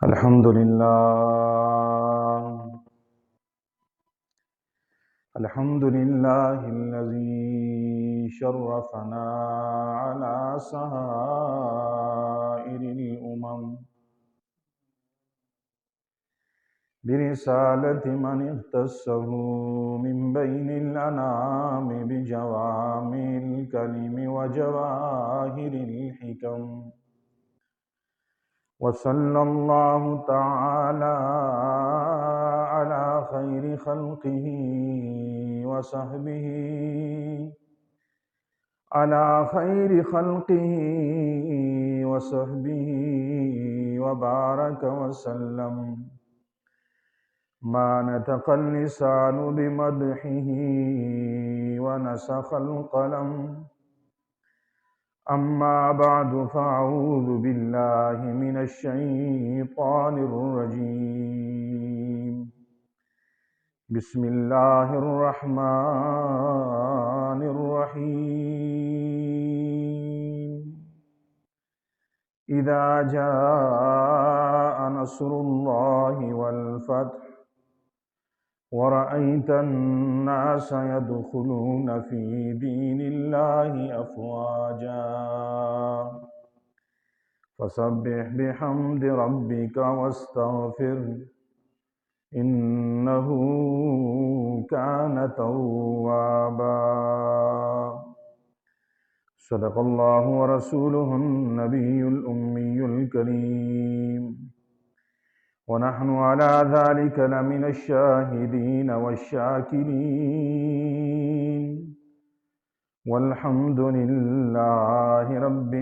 الحمد للہ الذي شرفنا على سائر الأمم برسالة من اختصه من بين الأنام بجوامع الكلم وجواهر الحكم، وصلى الله تعالى على خير خلقه وصحبه وبارك وسلم. ما نطق اللسان بمدحه ونسخ القلم. أما بعد فأعوذ بالله من الشيطان الرجيم. بسم الله الرحمن الرحيم. إذا جاء نصر الله والفتح ورأيت الناس يدخلون في دين الله أفواجا فسبح بحمد ربك واستغفر إنه كان توابا. صدق الله ورسوله النبي الأمي الكريم، ونحن على ذلك لمن الشاهدين والشاكرين، والحمد لله رب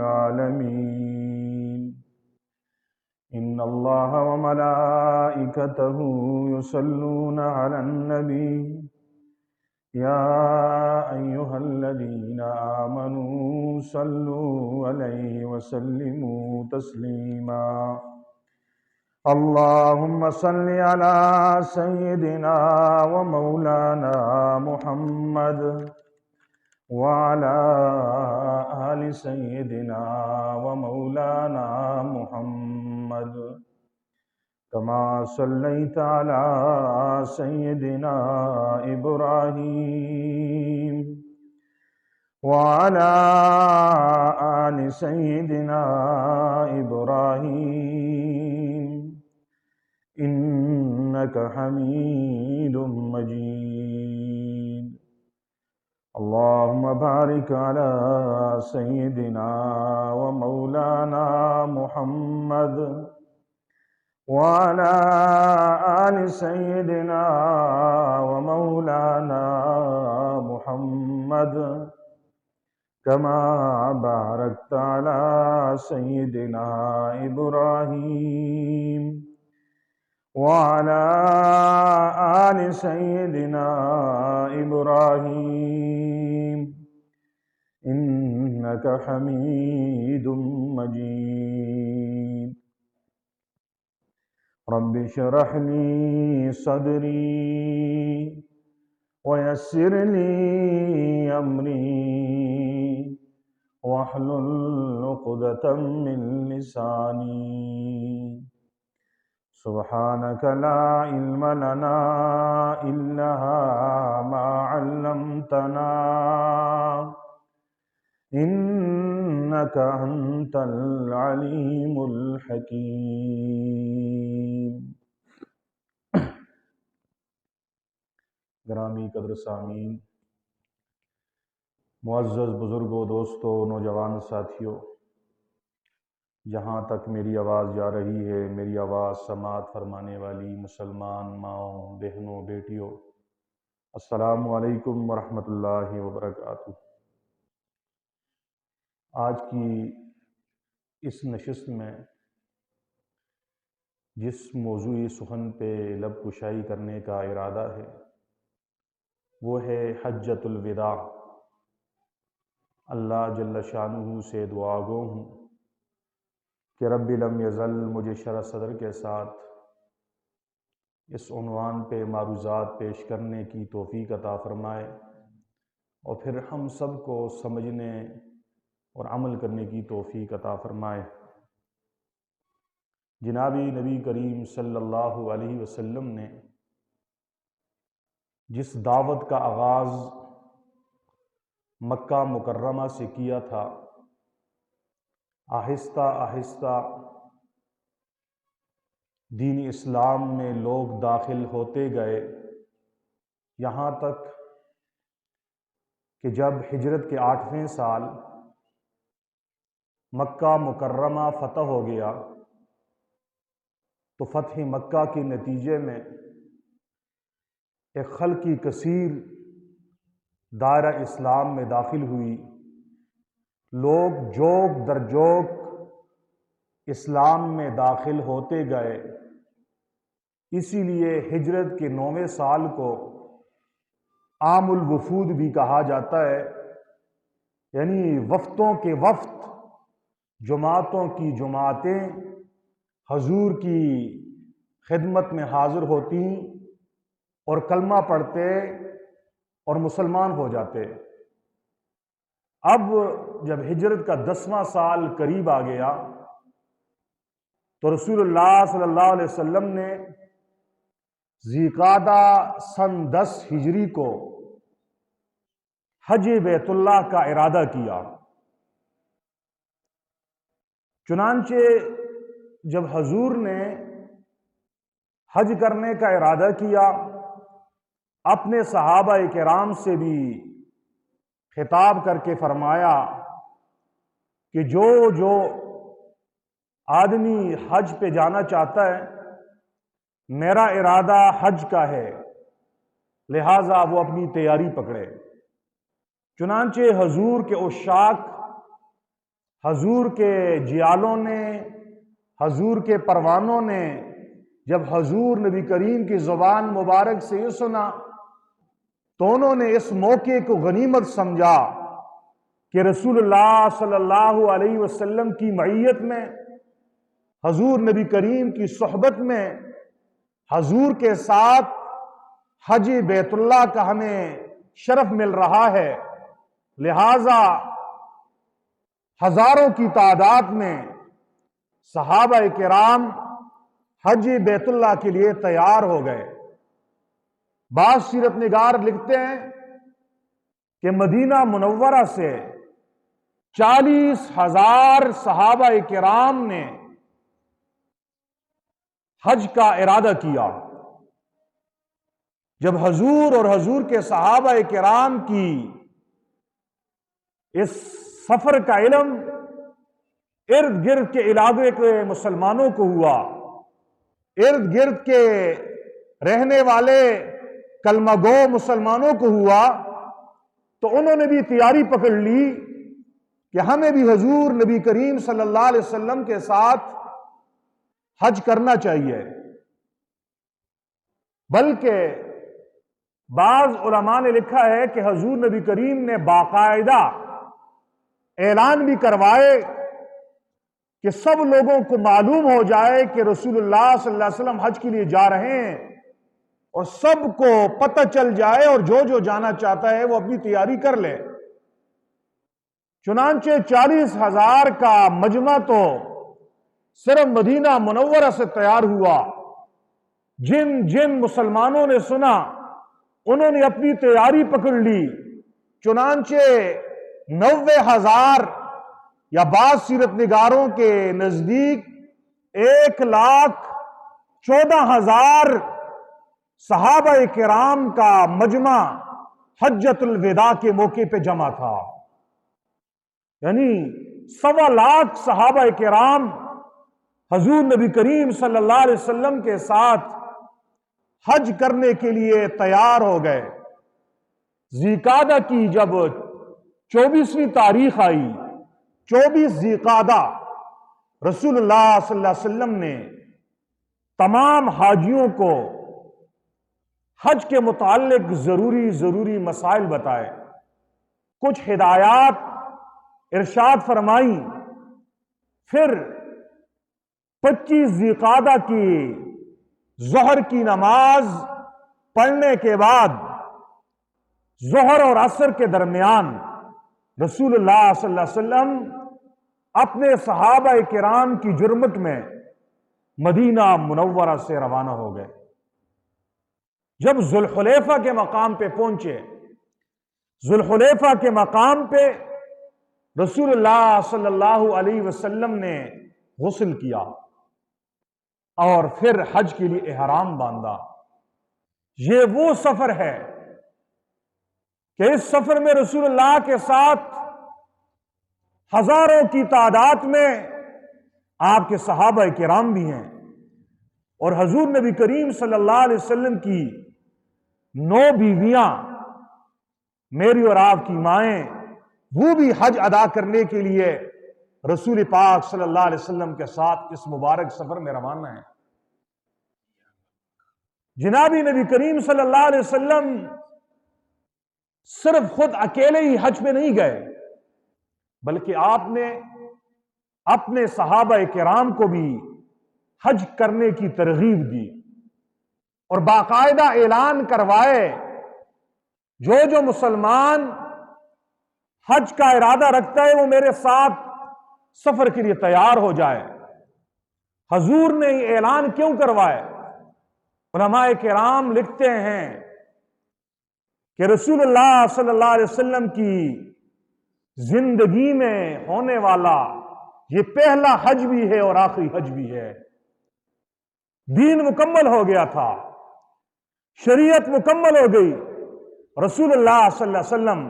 العالمين. إن الله وملائكته يصلون على النبي يا أيها الذين آمنوا صلوا عليه وسلموا تسليما. اللهم صل على سيدنا ومولانا محمد وعلى آل سيدنا ومولانا محمد، كما صليت على سيدنا إبراهيم وعلى آل سيدنا إبراهيم إنك حميد مجيد. اللهم بارك على سيدنا ومولانا محمد وعلى آل سيدنا ومولانا محمد، كما باركت على سيدنا إبراهيم وعلى آل سيدنا إبراهيم إنك حميد مجيد. رب اشرح لي صدري ويسر لي أمري واحلل عقدة من لساني. سبحانك لا علم لنا إلا ما علمتنا إنك أنت العليم الحكيم. گرامی قدر سامعین، معزز بزرگوں، دوستوں، نوجوان ساتھیوں، جہاں تک میری آواز جا رہی ہے، میری آواز سماعت فرمانے والی مسلمان ماؤں، بہنوں، بیٹیوں، السلام علیکم ورحمۃ اللہ وبرکاتہ. آج کی اس نشست میں جس موضوعی سخن پہ لب کشائی کرنے کا ارادہ ہے وہ ہے حجۃ الوداع. اللہ جل شانہ سے دعا گو ہوں کہ رب لم یزل مجھے شرح صدر کے ساتھ اس عنوان پہ معروضات پیش کرنے کی توفیق عطا فرمائے، اور پھر ہم سب کو سمجھنے اور عمل کرنے کی توفیق عطا فرمائے. جنابی نبی کریم صلی اللہ علیہ وسلم نے جس دعوت کا آغاز مکہ مکرمہ سے کیا تھا، آہستہ آہستہ دین اسلام میں لوگ داخل ہوتے گئے، یہاں تک کہ جب ہجرت کے 8ویں سال مکہ مکرمہ فتح ہو گیا تو فتح مکہ کے نتیجے میں ایک خلقی کثیر دائرہ اسلام میں داخل ہوئی، لوگ جوک در جوک اسلام میں داخل ہوتے گئے۔ اسی لیے ہجرت کے 9ویں سال کو عام الوفود بھی کہا جاتا ہے، یعنی وفتوں کے وفد، جماعتوں کی جماعتیں حضور کی خدمت میں حاضر ہوتی اور کلمہ پڑھتے اور مسلمان ہو جاتے۔ اب جب ہجرت کا 10واں سال قریب آ گیا تو رسول اللہ صلی اللہ علیہ وسلم نے ذی القعدہ سن 10 ہجری کو حج بیت اللہ کا ارادہ کیا۔ چنانچہ جب حضور نے حج کرنے کا ارادہ کیا، اپنے صحابہ کرام سے بھی خطاب کر کے فرمایا کہ جو آدمی حج پہ جانا چاہتا ہے، میرا ارادہ حج کا ہے، لہٰذا وہ اپنی تیاری پکڑے۔ چنانچہ حضور کے عشاق، حضور کے جیالوں نے، حضور کے پروانوں نے جب حضور نبی کریم کی زبان مبارک سے یہ سنا تو انہوں نے اس موقع کو غنیمت سمجھا کہ رسول اللہ صلی اللہ علیہ وسلم کی معیت میں، حضور نبی کریم کی صحبت میں، حضور کے ساتھ حج بیت اللہ کا ہمیں شرف مل رہا ہے، لہٰذا ہزاروں کی تعداد میں صحابہ کرام حج بیت اللہ کے لیے تیار ہو گئے۔ بعض سیرت نگار لکھتے ہیں کہ مدینہ منورہ سے 40,000 صحابہ کرام نے حج کا ارادہ کیا۔ جب حضور اور حضور کے صحابہ کرام کی اس سفر کا علم ارد گرد کے علاقے کے مسلمانوں کو ہوا، ارد گرد کے رہنے والے کلمہ گو مسلمانوں کو ہوا، تو انہوں نے بھی تیاری پکڑ لی کہ ہمیں بھی حضور نبی کریم صلی اللہ علیہ وسلم کے ساتھ حج کرنا چاہیے۔ بلکہ بعض علماء نے لکھا ہے کہ حضور نبی کریم نے باقاعدہ اعلان بھی کروائے کہ سب لوگوں کو معلوم ہو جائے کہ رسول اللہ صلی اللہ علیہ وسلم حج کے لیے جا رہے ہیں، اور سب کو پتہ چل جائے، اور جو جانا چاہتا ہے وہ اپنی تیاری کر لے۔ چنانچہ 40,000 کا مجمع تو صرف مدینہ منورہ سے تیار ہوا۔ جن مسلمانوں نے سنا انہوں نے اپنی تیاری پکڑ لی۔ چنانچہ 90,000 یا بعض سیرت نگاروں کے نزدیک 1,14,000 صحابہ کرام کا مجمع حجۃ الوداع کے موقع پہ جمع تھا، یعنی 1.25 صحابہ کرام حضور نبی کریم صلی اللہ علیہ وسلم کے ساتھ حج کرنے کے لیے تیار ہو گئے۔ ذی القعدہ کی جب 24ویں تاریخ آئی، 24 ذی القعدہ، رسول اللہ صلی اللہ علیہ وسلم نے تمام حاجیوں کو حج کے متعلق ضروری مسائل بتائے، کچھ ہدایات ارشاد فرمائی۔ پھر 25 ذی القعدہ کی ظہر کی نماز پڑھنے کے بعد ظہر اور عصر کے درمیان رسول اللہ صلی اللہ علیہ وسلم اپنے صحابہ کرام کی جرمت میں مدینہ منورہ سے روانہ ہو گئے۔ جب ذوالحلیفہ کے مقام پہ پہنچے، ذوالحلیفہ کے مقام پہ رسول اللہ صلی اللہ علیہ وسلم نے غسل کیا اور پھر حج کے لیے احرام باندھا۔ یہ وہ سفر ہے کہ اس سفر میں رسول اللہ کے ساتھ ہزاروں کی تعداد میں آپ کے صحابہ کرام بھی ہیں، اور حضور نبی کریم صلی اللہ علیہ وسلم کی 9 بیویاں، میری اور آپ کی مائیں، وہ بھی حج ادا کرنے کے لیے رسول پاک صلی اللہ علیہ وسلم کے ساتھ اس مبارک سفر میں روانہ ہیں۔ جنابی نبی کریم صلی اللہ علیہ وسلم صرف خود اکیلے ہی حج پہ نہیں گئے، بلکہ آپ نے اپنے صحابہ کرام کو بھی حج کرنے کی ترغیب دی اور باقاعدہ اعلان کروائے جو مسلمان حج کا ارادہ رکھتا ہے وہ میرے ساتھ سفر کے لیے تیار ہو جائے۔ حضور نے یہ اعلان کیوں کروائے؟ علماء کرام لکھتے ہیں کہ رسول اللہ صلی اللہ علیہ وسلم کی زندگی میں ہونے والا یہ پہلا حج بھی ہے اور آخری حج بھی ہے۔ دین مکمل ہو گیا تھا، شریعت مکمل ہو گئی، رسول اللہ صلی اللہ علیہ وسلم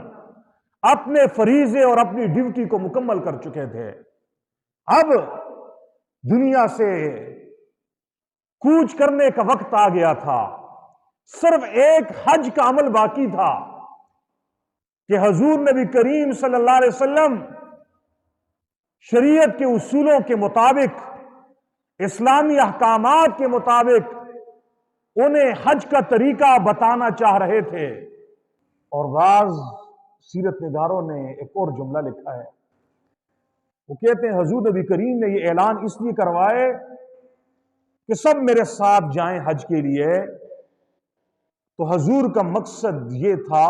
اپنے فریضے اور اپنی ڈیوٹی کو مکمل کر چکے تھے۔ اب دنیا سے کوچ کرنے کا وقت آ گیا تھا، صرف ایک حج کا عمل باقی تھا کہ حضور نبی کریم صلی اللہ علیہ وسلم شریعت کے اصولوں کے مطابق، اسلامی احکامات کے مطابق انہیں حج کا طریقہ بتانا چاہ رہے تھے۔ اور بعض سیرت نگاروں نے ایک اور جملہ لکھا ہے، وہ کہتے ہیں حضور نبی کریم نے یہ اعلان اس لیے کروائے کہ سب میرے ساتھ جائیں حج کے لیے۔ تو حضور کا مقصد یہ تھا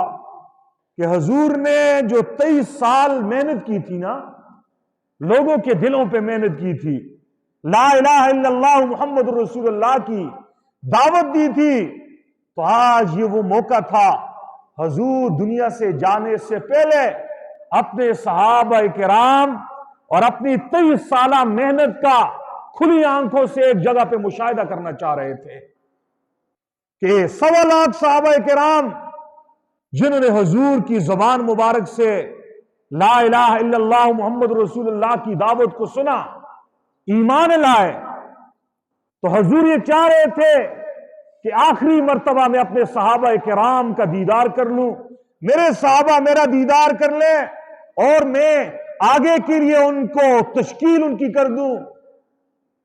کہ حضور نے جو 23 سال محنت کی تھی نا، لوگوں کے دلوں پہ محنت کی تھی، لا الہ الا اللہ محمد رسول اللہ کی دعوت دی تھی، تو آج یہ وہ موقع تھا حضور دنیا سے جانے سے پہلے اپنے صحابہ کرام اور اپنی 23 سالہ محنت کا کھلی آنکھوں سے ایک جگہ پہ مشاہدہ کرنا چاہ رہے تھے کہ 1.25 لاکھ صحابہ کرام جنہوں نے حضور کی زبان مبارک سے لا الہ الا اللہ محمد رسول اللہ کی دعوت کو سنا، ایمان لائے، تو حضور یہ چاہ رہے تھے کہ آخری مرتبہ میں اپنے صحابہ کرام کا دیدار کر لوں، میرے صحابہ میرا دیدار کر لیں اور میں آگے کے لیے ان کو تشکیل ان کی کر دوں،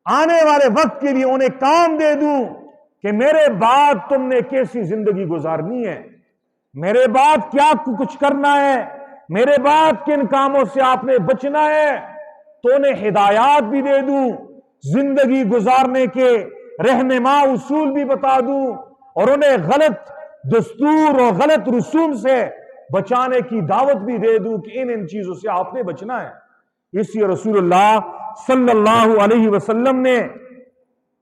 آنے والے وقت کے لیے انہیں کام دے دوں کہ میرے بعد تم نے کیسی زندگی گزارنی ہے، میرے بعد کیا کچھ کرنا ہے، میرے بعد کن کاموں سے آپ نے بچنا ہے، تو انہیں ہدایات بھی دے دوں، زندگی گزارنے کے رہنما اصول بھی بتا دوں، اور انہیں غلط دستور اور غلط رسوم سے بچانے کی دعوت بھی دے دوں کہ ان چیزوں سے آپ نے بچنا ہے۔ اس لیے رسول اللہ صلی اللہ علیہ وسلم نے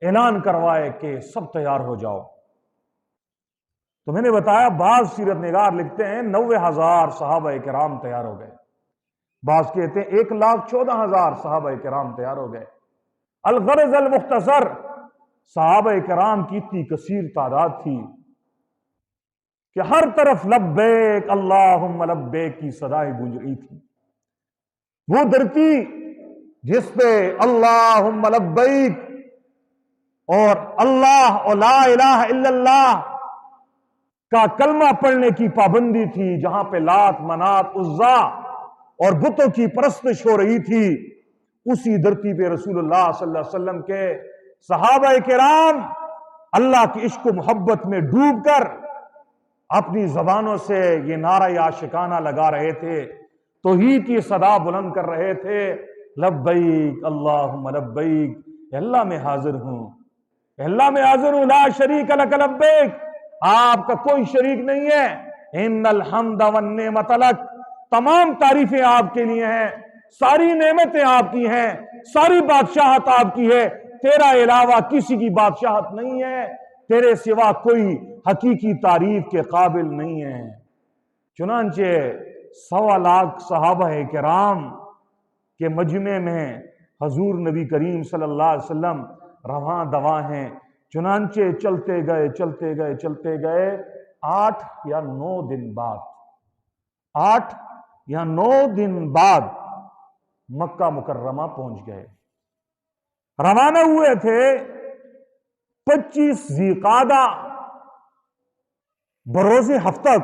اعلان کروائے کہ سب تیار ہو جاؤ۔ تو میں نے بتایا بعض سیرت نگار لکھتے ہیں 90,000 صحابہ کرام تیار ہو گئے، بعض کہتے ہیں 1,14,000 صحابہ کرام تیار ہو گئے۔ الغرض المختصر، صحابہ کرام کی اتنی کثیر تعداد تھی کہ ہر طرف لبیک اللہم لبیک کی صدائیں گونج رہی تھی۔ وہ دھرتی جس پہ اللہم لبیک اور اللہ اور لا الہ الا اللہ کا کلمہ پڑھنے کی پابندی تھی، جہاں پہ لات منات عزا اور بتوں کی پرستش ہو رہی تھی، اسی دھرتی پہ رسول اللہ صلی اللہ علیہ وسلم کے صحابہ کرام اللہ کی عشق و محبت میں ڈوب کر اپنی زبانوں سے یہ نعرہ عاشقانہ لگا رہے تھے، توحید کی صدا بلند کر رہے تھے، لبیک اللہم لبیک، اے اللہ میں حاضر ہوں، اے اللہ میں حاضر ہوں، لا شریک لک لبیک، آپ کا کوئی شریک نہیں ہے، ان الحمد والنعمت لک، تمام تعریفیں آپ کے لیے ہیں، ساری نعمتیں آپ کی ہیں، ساری بادشاہت آپ کی ہے، تیرا علاوہ کسی کی بادشاہت نہیں ہے، تیرے سوا کوئی حقیقی تعریف کے قابل نہیں ہے۔ چنانچہ 1.25 لاکھ صحابہ کرام کے مجمع میں حضور نبی کریم صلی اللہ علیہ وسلم رواں دواں ہیں۔ چنانچہ چلتے گئے 8 یا 9 دن بعد 8 یا 9 دن بعد مکہ مکرمہ پہنچ گئے۔ روانہ ہوئے تھے 25 ذی القعدہ بروز ہفتہ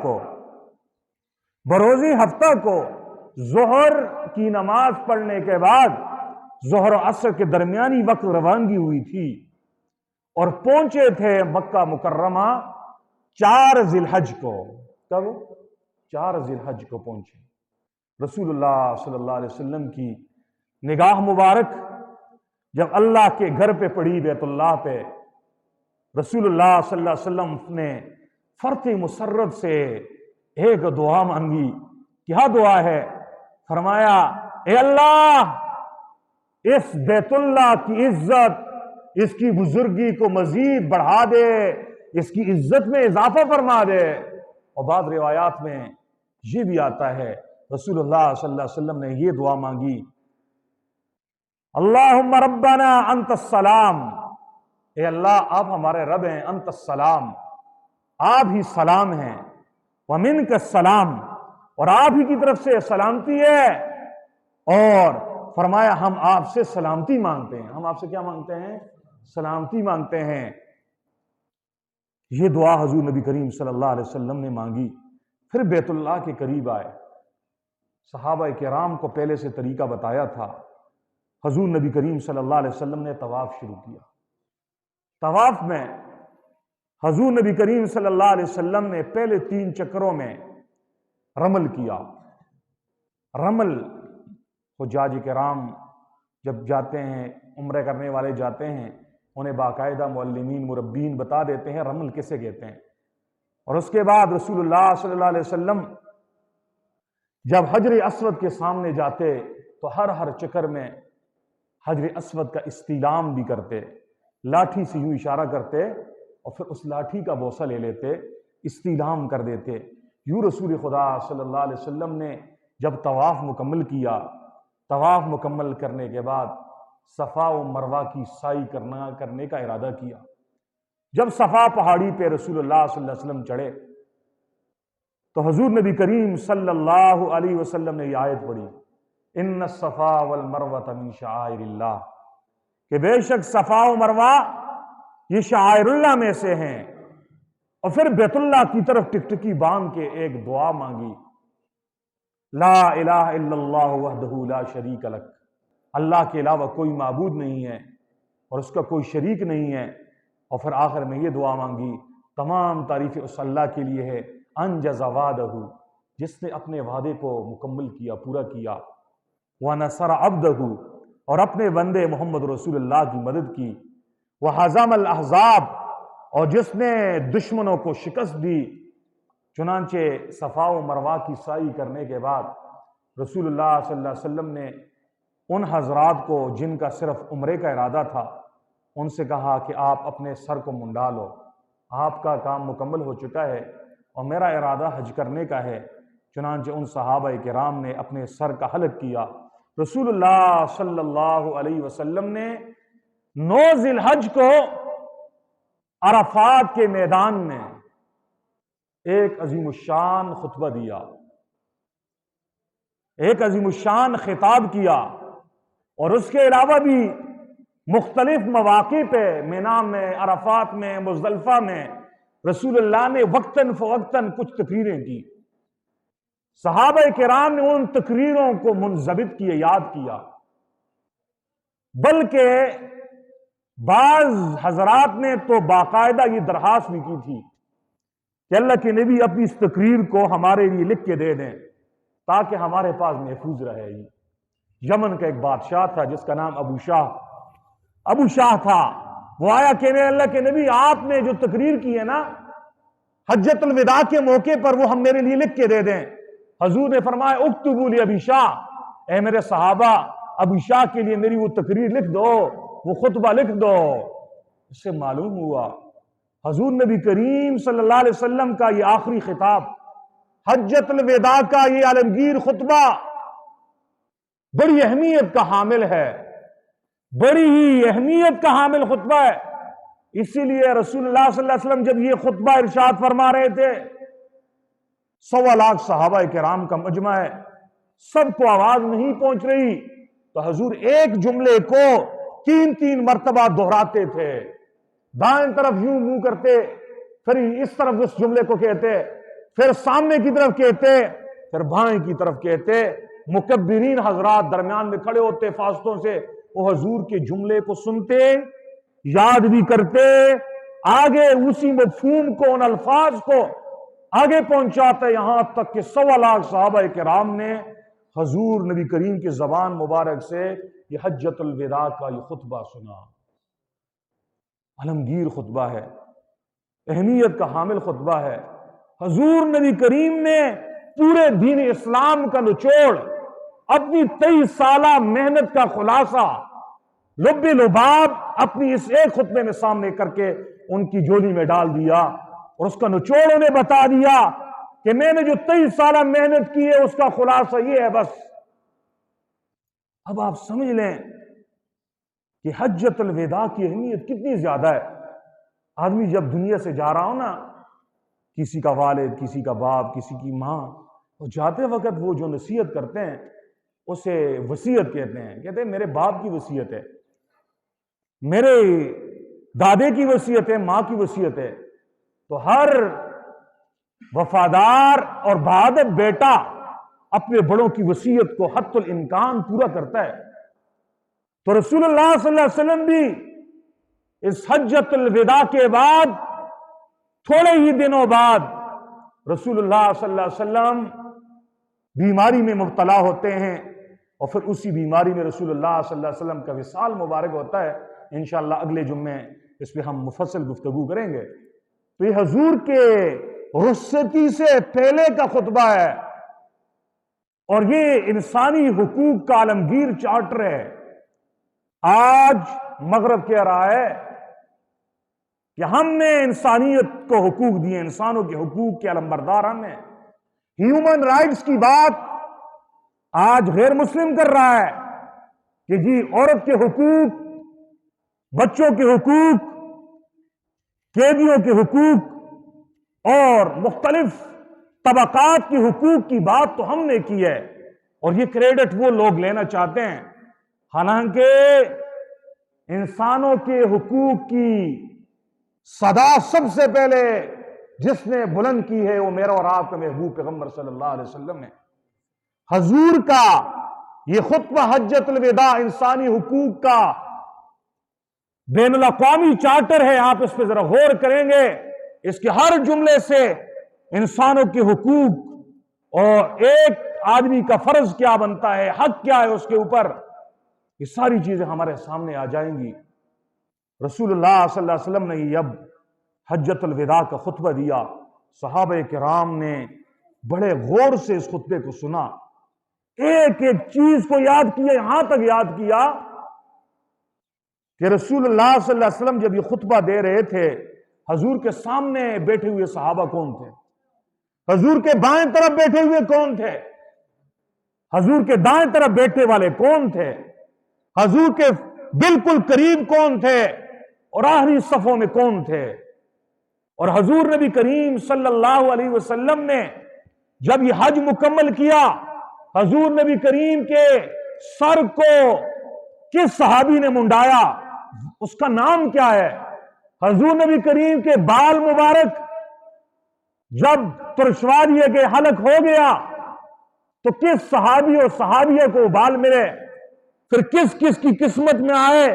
کو ظہر کی نماز پڑھنے کے بعد ظہر و عصر کے درمیانی وقت روانگی ہوئی تھی اور پہنچے تھے مکہ مکرمہ 4 ذی الحج کو۔ کب؟ 4 ذی الحج کو پہنچے۔ رسول اللہ صلی اللہ علیہ وسلم کی نگاہ مبارک جب اللہ کے گھر پہ پڑی، بیت اللہ پہ، رسول اللہ صلی اللہ علیہ وسلم نے فرط مسرت سے ایک دعا مانگی۔ کیا دعا ہے؟ فرمایا، اے اللہ اس بیت اللہ کی عزت، اس کی بزرگی کو مزید بڑھا دے، اس کی عزت میں اضافہ فرما دے۔ اور بعض روایات میں یہ بھی آتا ہے رسول اللہ صلی اللہ علیہ وسلم نے یہ دعا مانگی، اللہم ربنا انت السلام، اے اللہ آپ ہمارے رب ہیں، انت السلام، آپ ہی سلام ہیں، ومنک السلام، اور آپ ہی کی طرف سے سلامتی ہے، اور فرمایا ہم آپ سے سلامتی مانگتے ہیں۔ ہم آپ سے کیا مانگتے ہیں؟ سلامتی مانگتے ہیں۔ یہ دعا حضور نبی کریم صلی اللہ علیہ وسلم نے مانگی۔ پھر بیت اللہ کے قریب آئے۔ صحابہ کرام کو پہلے سے طریقہ بتایا تھا۔ حضور نبی کریم صلی اللہ علیہ وسلم نے طواف شروع کیا۔ طواف میں حضور نبی کریم صلی اللہ علیہ وسلم نے پہلے 3 چکروں میں رمل کیا۔ رمل حجاج کرام جب جاتے ہیں، عمرہ کرنے والے جاتے ہیں، انہیں باقاعدہ معلمین مربین بتا دیتے ہیں رمل کسے کہتے ہیں۔ اور اس کے بعد رسول اللہ صلی اللہ علیہ وسلم جب حجر اسود کے سامنے جاتے تو ہر چکر میں حجر اسود کا استعلام بھی کرتے، لاٹھی سے یوں اشارہ کرتے اور پھر اس لاٹھی کا بوسہ لے لیتے، استعلام کر دیتے۔ یوں رسول خدا صلی اللہ علیہ وسلم نے جب طواف مکمل کیا، طواف مکمل کرنے کے بعد صفا و مروہ کی سعی کرنے کا ارادہ کیا۔ جب صفا پہاڑی پہ رسول اللہ صلی اللہ علیہ وسلم چڑھے تو حضور نبی کریم صلی اللہ علیہ وسلم نے یہ آیت پڑھی، ان الصفا والمروۃ من شعائر اللہ، کہ بے شک صفا و مروہ یہ شعائر اللہ میں سے ہیں۔ اور پھر بیت اللہ کی طرف ٹکٹکی باندھ کے ایک دعا مانگی، لا الہ الا اللہ وحدہ لا شریک لک، اللہ کے علاوہ کوئی معبود نہیں ہے اور اس کا کوئی شریک نہیں ہے۔ اور پھر آخر میں یہ دعا مانگی، تمام تعریف اس اللہ کے لیے ہے، انجز وعدہ، جس نے اپنے وعدے کو مکمل کیا، پورا کیا، وَنَصَرَ عَبْدَهُ، اور اپنے بندے محمد رسول اللہ کی مدد کی، وَحَزَمَ الْأَحْزَابَ، اور جس نے دشمنوں کو شکست دی۔ چنانچہ صفا و مروہ کی سعی کرنے کے بعد رسول اللہ صلی اللہ علیہ وسلم نے ان حضرات کو جن کا صرف عمرے کا ارادہ تھا ان سے کہا کہ آپ اپنے سر کو منڈا لو، آپ کا کام مکمل ہو چکا ہے اور میرا ارادہ حج کرنے کا ہے۔ چنانچہ ان صحابہ کرام نے اپنے سر کا حلق کیا۔ رسول اللہ صلی اللہ علیہ وسلم نے 9 ذی الحج کو عرفات کے میدان میں ایک عظیم الشان خطبہ دیا، ایک عظیم الشان خطاب کیا، اور اس کے علاوہ بھی مختلف مواقع پہ مینا میں، عرفات میں، مزدلفہ میں رسول اللہ نے وقتاً فوقتاً کچھ تقریریں کی۔ صحابہ کرام نے ان تقریروں کو منضبط کیے، یاد کیا، بلکہ بعض حضرات نے تو باقاعدہ یہ درخواست بھی کی تھی کہ اللہ کے نبی اپنی اس تقریر کو ہمارے لیے لکھ کے دے دیں تاکہ ہمارے پاس محفوظ رہے۔ یمن کا ایک بادشاہ تھا جس کا نام ابو شاہ تھا۔ وہ آیا کہ اللہ کے نبی آپ نے جو تقریر کی ہے نا حجۃ الوداع کے موقع پر، وہ ہم میرے لیے لکھ کے دے دیں۔ حضور نے فرمایا اکتبوا لی ابی شاہ، اے میرے صحابہ ابو شاہ کے لیے میری وہ تقریر لکھ دو وہ خطبہ لکھ دو۔ اس سے معلوم ہوا حضور نبی کریم صلی اللہ علیہ وسلم کا یہ آخری خطاب، حجۃ الوداع کا یہ عالمگیر خطبہ بڑی اہمیت کا حامل ہے، بڑی ہی اہمیت کا حامل خطبہ ہے۔ اسی لیے رسول اللہ صلی اللہ علیہ وسلم جب یہ خطبہ ارشاد فرما رہے تھے، 1.25 لاکھ صحابہ کرام کا مجمع ہے، سب کو آواز نہیں پہنچ رہی، تو حضور ایک جملے کو 3 مرتبہ دہراتے تھے، دائیں طرف یوں منہ کرتے، پھر اس طرف اس جملے کو کہتے، پھر سامنے کی طرف کہتے، پھر بائیں کی طرف کہتے۔ مکبرین حضرات درمیان میں کھڑے ہوتے فاصلوں سے، وہ حضور کے جملے کو سنتے، یاد بھی کرتے، آگے اسی مفہوم کو، ان الفاظ کو آگے پہنچاتے، یہاں تک کہ 1.25 لاکھ صحابہ کرام نے حضور نبی کریم کی زبان مبارک سے یہ حجۃ الوداع کا یہ خطبہ سنا۔ عالمگیر خطبہ ہے، اہمیت کا حامل خطبہ ہے۔ حضور نبی کریم نے پورے دین اسلام کا نچوڑ، اپنی 23 سالہ محنت کا خلاصہ، لب لباب اپنی اس ایک خطبے میں سامنے کر کے ان کی جولی میں ڈال دیا، اور اس کا نچوڑ انہیں بتا دیا کہ میں نے جو 23 سالہ محنت کی ہے اس کا خلاصہ یہ ہے بس۔ اب آپ سمجھ لیں کہ حجۃ الوداع کی اہمیت کتنی زیادہ ہے۔ آدمی جب دنیا سے جا رہا ہو نا، کسی کا والد، کسی کا باپ، کسی کی ماں، وہ جاتے وقت وہ جو نصیحت کرتے ہیں اسے وصیت کہتے ہیں۔ کہتے ہیں میرے باپ کی وصیت ہے، میرے دادے کی وصیت ہے، ماں کی وصیت ہے۔ تو ہر وفادار اور بہادر بیٹا اپنے بڑوں کی وصیت کو حتی الامکان پورا کرتا ہے۔ تو رسول اللہ صلی اللہ علیہ وسلم بھی اس حجۃ الوداع کے بعد تھوڑے ہی دنوں بعد رسول اللہ صلی اللہ علیہ وسلم بیماری میں مبتلا ہوتے ہیں، اور پھر اسی بیماری میں رسول اللہ صلی اللہ علیہ وسلم کا وصال مبارک ہوتا ہے۔ انشاءاللہ اگلے جمعے اس پہ ہم مفصل گفتگو کریں گے۔ تو یہ حضور کے رخصتی سے پہلے کا خطبہ ہے، اور یہ انسانی حقوق کا عالمگیر چارٹر ہے۔ آج مغرب کہہ رہا ہے کہ ہم نے انسانیت کو حقوق دیے، انسانوں کے حقوق کے علمبردار ہم ہیں۔ ہیومن رائٹس کی بات آج غیر مسلم کر رہا ہے کہ جی عورت کے حقوق، بچوں کے حقوق، قیدیوں کے حقوق اور مختلف طبقات کے حقوق کی بات تو ہم نے کی ہے، اور یہ کریڈٹ وہ لوگ لینا چاہتے ہیں، حالانکہ انسانوں کے حقوق کی صدا سب سے پہلے جس نے بلند کی ہے وہ میرا اور آپ کا محبوب پیغمبر صلی اللہ علیہ وسلم نے۔ حضور کا یہ خطبہ حجۃ الوداع انسانی حقوق کا بین الاقوامی چارٹر ہے۔ آپ اس پہ ذرا غور کریں گے، اس کے ہر جملے سے انسانوں کے حقوق اور ایک آدمی کا فرض کیا بنتا ہے، حق کیا ہے اس کے اوپر، یہ ساری چیزیں ہمارے سامنے آ جائیں گی۔ رسول اللہ صلی اللہ علیہ وسلم نے جب حجۃ الوداع کا خطبہ دیا، صحابہ کرام نے بڑے غور سے اس خطبے کو سنا، ایک ایک چیز کو یاد کیا، یہاں تک یاد کیا کہ رسول اللہ صلی اللہ علیہ وسلم جب یہ خطبہ دے رہے تھے، حضور کے سامنے بیٹھے ہوئے صحابہ کون تھے، حضور کے بائیں طرف بیٹھے ہوئے کون تھے، حضور کے دائیں طرف بیٹھے والے کون تھے، حضور کے بالکل قریب کون تھے، اور آخری صفوں میں کون تھے۔ اور حضور نبی کریم صلی اللہ علیہ وسلم نے جب یہ حج مکمل کیا، حضور نبی کریم کے سر کو کس صحابی نے منڈایا، اس کا نام کیا ہے؟ حضور نبی کریم کے بال مبارک جب ترشوا دیے کہ حلق ہو گیا تو کس صحابی اور صحابیہ کو بال ملے، پھر کس کس کی قسمت میں آئے،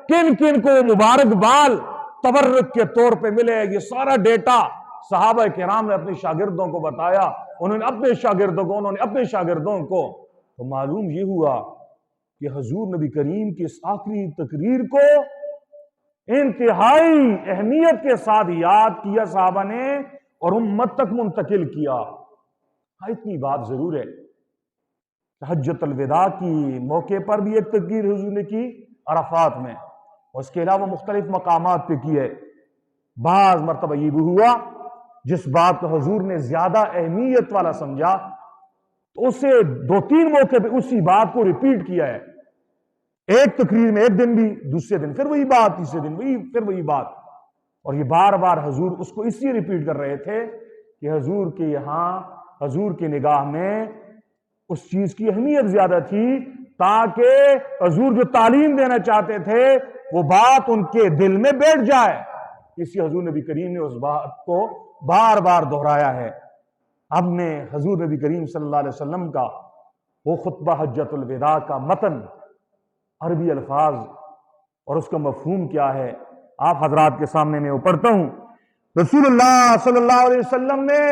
کن کن کو مبارک بال تبرک کے طور پہ ملے، یہ سارا ڈیٹا صحابہ کرام نے اپنے شاگردوں کو بتایا، انہوں نے اپنے شاگردوں کو تو معلوم یہ ہوا کہ حضور نبی کریم کی اس آخری تقریر کو انتہائی اہمیت کے ساتھ یاد کیا صحابہ نے اور امت تک منتقل کیا۔ اتنی بات ضرور ہے کہ حجۃ الوداع کی موقع پر بھی ایک تقریر حضور نے کی عرفات میں، اس کے علاوہ مختلف مقامات پہ کی ہے. بعض مرتبہ یہ بھی ہوا جس بات کو حضور نے زیادہ اہمیت والا سمجھا تو اسے 2-3 موقع پہ اسی بات کو ریپیٹ کیا ہے. ایک تقریر میں ایک دن بھی، دوسرے دن پھر وہی بات، تیسرے دن پھر وہی بات. اور یہ بار بار حضور اس کو اس لیے ریپیٹ کر رہے تھے کہ حضور کے یہاں، حضور کی نگاہ میں اس چیز کی اہمیت زیادہ تھی، تاکہ حضور جو تعلیم دینا چاہتے تھے وہ بات ان کے دل میں بیٹھ جائے. اسی حضور نبی کریم نے اس بات کو بار بار دہرایا ہے. اب میں حضور نبی کریم صلی اللہ علیہ وسلم کا وہ خطبہ حجۃ الوداع کا متن، عربی الفاظ اور اس کا مفہوم کیا ہے، آپ حضرات کے سامنے میں وہ پڑھتا ہوں. رسول اللہ صلی اللہ علیہ وسلم نے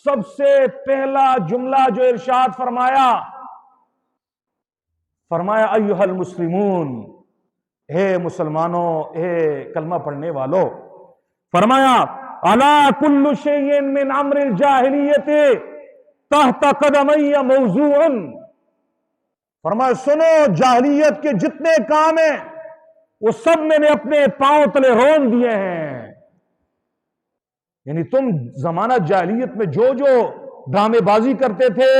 سب سے پہلا جملہ جو ارشاد فرمایا ایھا المسلمون، اے مسلمانوں، اے کلمہ پڑھنے والو، فرمایا الا کل شیء من امر الجاہلیت تحت قدمی موضوع، فرمایا سنو، جاہلیت کے جتنے کام ہیں وہ سب میں نے اپنے پاؤں تلے رون دیے ہیں. یعنی تم زمانہ جاہلیت میں جو ڈرامے بازی کرتے تھے،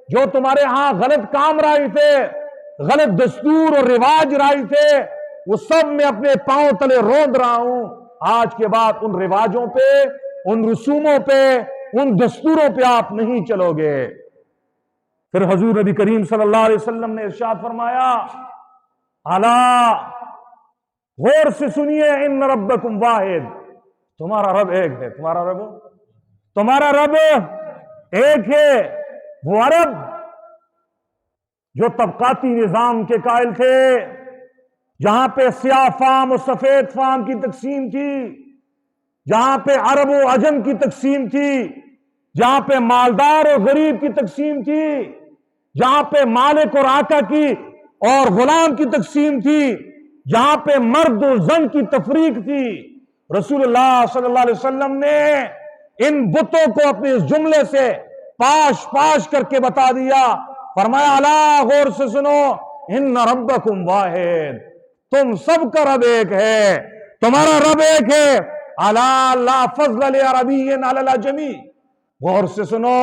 جو تمہارے ہاں غلط کام رائے تھے، غلط دستور اور رواج رائے تھے، وہ سب میں اپنے پاؤں تلے روند رہا ہوں. آج کے بعد ان رواجوں پہ، ان رسوموں پہ، ان دستوروں پہ آپ نہیں چلو گے. پھر حضور نبی کریم صلی اللہ علیہ وسلم نے ارشاد فرمایا الا، غور سے سنیے، ان ربکم واحد، تمہارا رب ایک ہے. تمہارا رب ایک ہے. وہ عرب جو طبقاتی نظام کے قائل تھے، جہاں پہ سیاہ فام و سفید فام کی تقسیم تھی، جہاں پہ عرب و عجم کی تقسیم تھی، جہاں پہ مالدار اور غریب کی تقسیم تھی، جہاں پہ مالک اور آقا کی اور غلام کی تقسیم تھی، جہاں پہ مرد و زن کی تفریق تھی، رسول اللہ صلی اللہ علیہ وسلم نے ان بتوں کو اپنے اس جملے سے پاش کر کے بتا دیا. فرمایا الا، غور سے سنو، ان ربکم واحد، تم سب کا رب ایک ہے، تمہارا رب ایک ہے. الا لا فضل لعربی علی العجمی، غور سے سنو،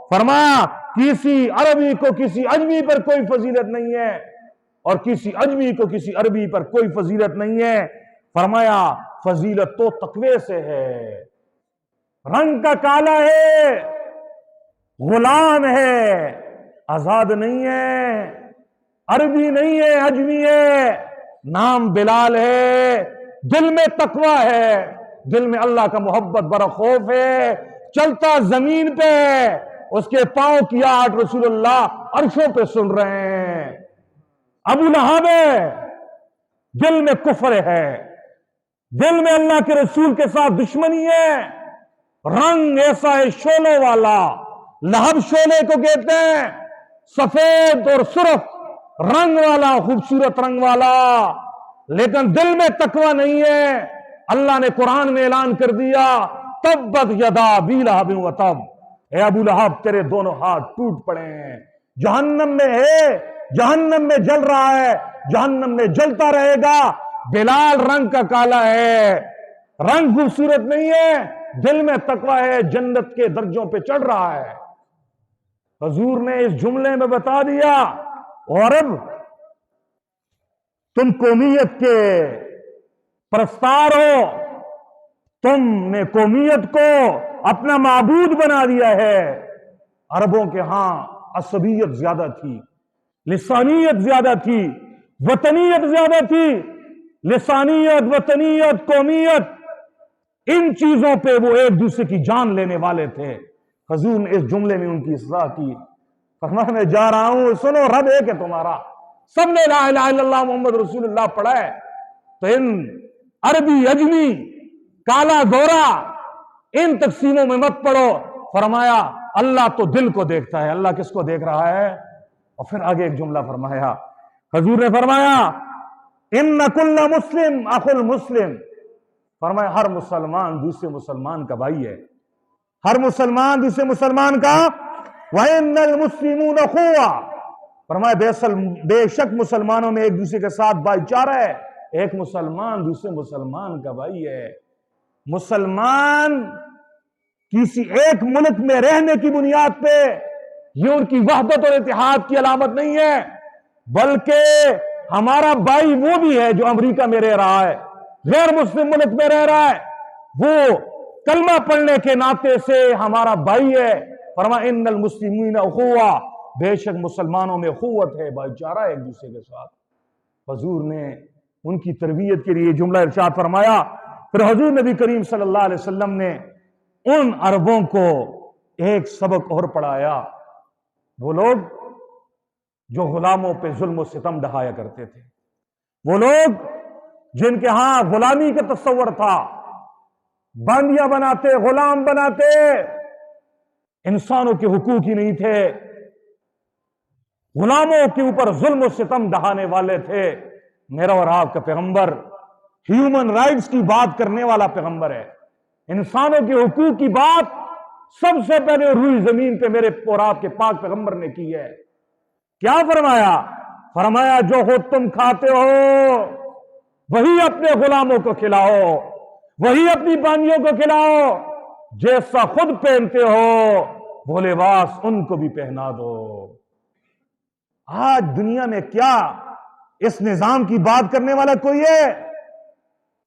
فرمایا کسی عربی کو کسی اجمی پر کوئی فضیلت نہیں ہے، اور کسی اجمی کو کسی عربی پر کوئی فضیلت نہیں ہے. فرمایا فضیلت تو تقوی سے ہے. رنگ کا کالا ہے، غلام ہے، آزاد نہیں ہے، عربی نہیں ہے، اجمی ہے، نام بلال ہے، دل میں تقوی ہے، دل میں اللہ کا محبت برا خوف ہے، چلتا زمین پہ ہے، اس کے پاؤں کی آٹ رسول اللہ عرشوں پہ سن رہے ہیں. ابو لہب ہے، دل میں کفر ہے، دل میں اللہ کے رسول کے ساتھ دشمنی ہے، رنگ ایسا ہے شولوں والا، لہب شولے کو کہتے ہیں، سفید اور سرخ رنگ والا، خوبصورت رنگ والا، لیکن دل میں تقوی نہیں ہے. اللہ نے قرآن میں اعلان کر دیا تبت یدا ابی لہب وتب، اے ابو لہب تیرے دونوں ہاتھ ٹوٹ پڑے ہیں، جہنم میں ہے، جہنم میں جل رہا ہے، جہنم میں جلتا رہے گا. بلال رنگ کا کالا ہے، رنگ خوبصورت نہیں ہے، دل میں تقوی ہے، جنت کے درجوں پہ چڑھ رہا ہے. حضور نے اس جملے میں بتا دیا، اور اب تم قومیت کے پرستار ہو، تم نے قومیت کو اپنا معبود بنا دیا ہے. عربوں کے ہاں عصبیت زیادہ تھی، لسانیت زیادہ تھی، وطنیت زیادہ تھی. لسانیت، وطنیت، قومیت، ان چیزوں پہ وہ ایک دوسرے کی جان لینے والے تھے. حضور نے اس جملے میں ان کی اصلاح کی. فرمایا میں جا رہا ہوں، سنو، رب ایک ہے تمہارا. سب نے لا الہ الا اللہ محمد رسول اللہ پڑھا ہے، تو ان عربی، اجمی، کالا گورا، ان تقسیموں میں مت پڑھو. فرمایا اللہ تو دل کو دیکھتا ہے. اللہ کس کو دیکھ رہا ہے؟ اور پھر آگے ایک جملہ فرمایا، حضور نے فرمایا ان کل مسلم اخو المسلم، فرمایا ہر مسلمان دوسرے مسلمان کا بھائی ہے، ہر مسلمان دوسرے مسلمان کا. وَإِنَّ الْمُسْلِمُونَ أَخُوَّةٌ، فرمایا بے شک مسلمانوں میں ایک دوسرے کے ساتھ بھائی چارہ ہے. ایک مسلمان دوسرے مسلمان کا بھائی ہے. مسلمان کسی ایک ملک میں رہنے کی بنیاد پہ یہ ان کی وحدت اور اتحاد کی علامت نہیں ہے، بلکہ ہمارا بھائی وہ بھی ہے جو امریکہ میں رہ رہا ہے، غیر مسلم ملک میں رہ رہا ہے، وہ کلمہ پڑھنے کے ناطے سے ہمارا بھائی ہے. فرمایا ان المسلمین اخوہ، بے شک مسلمانوں میں اخوت ہے، بھائی چارہ ایک دوسرے کے ساتھ. حضور نے ان کی تربیت کے لیے جملہ ارشاد فرمایا. پھر حضور نبی کریم صلی اللہ علیہ وسلم نے ان عربوں کو ایک سبق اور پڑھایا. وہ لوگ جو غلاموں پہ ظلم و ستم ڈھایا کرتے تھے، وہ لوگ جن کے ہاں غلامی کا تصور تھا، باندیاں بناتے، غلام بناتے، انسانوں کے حقوق ہی نہیں تھے، غلاموں کے اوپر ظلم و ستم ڈھانے والے تھے. میرا اور آپ کا پیغمبر ہیومن رائٹس کی بات کرنے والا پیغمبر ہے. انسانوں کے حقوق کی بات سب سے پہلے روئی زمین پہ میرے اور آپ کے پاک پیغمبر نے کی ہے. کیا فرمایا؟ فرمایا جو خود تم کھاتے ہو وہی اپنے غلاموں کو کھلاؤ، وہی اپنی باندیوں کو کھلاؤ، جیسا خود پہنتے ہو وہ لباس ان کو بھی پہنا دو. آج دنیا میں کیا اس نظام کی بات کرنے والا کوئی ہے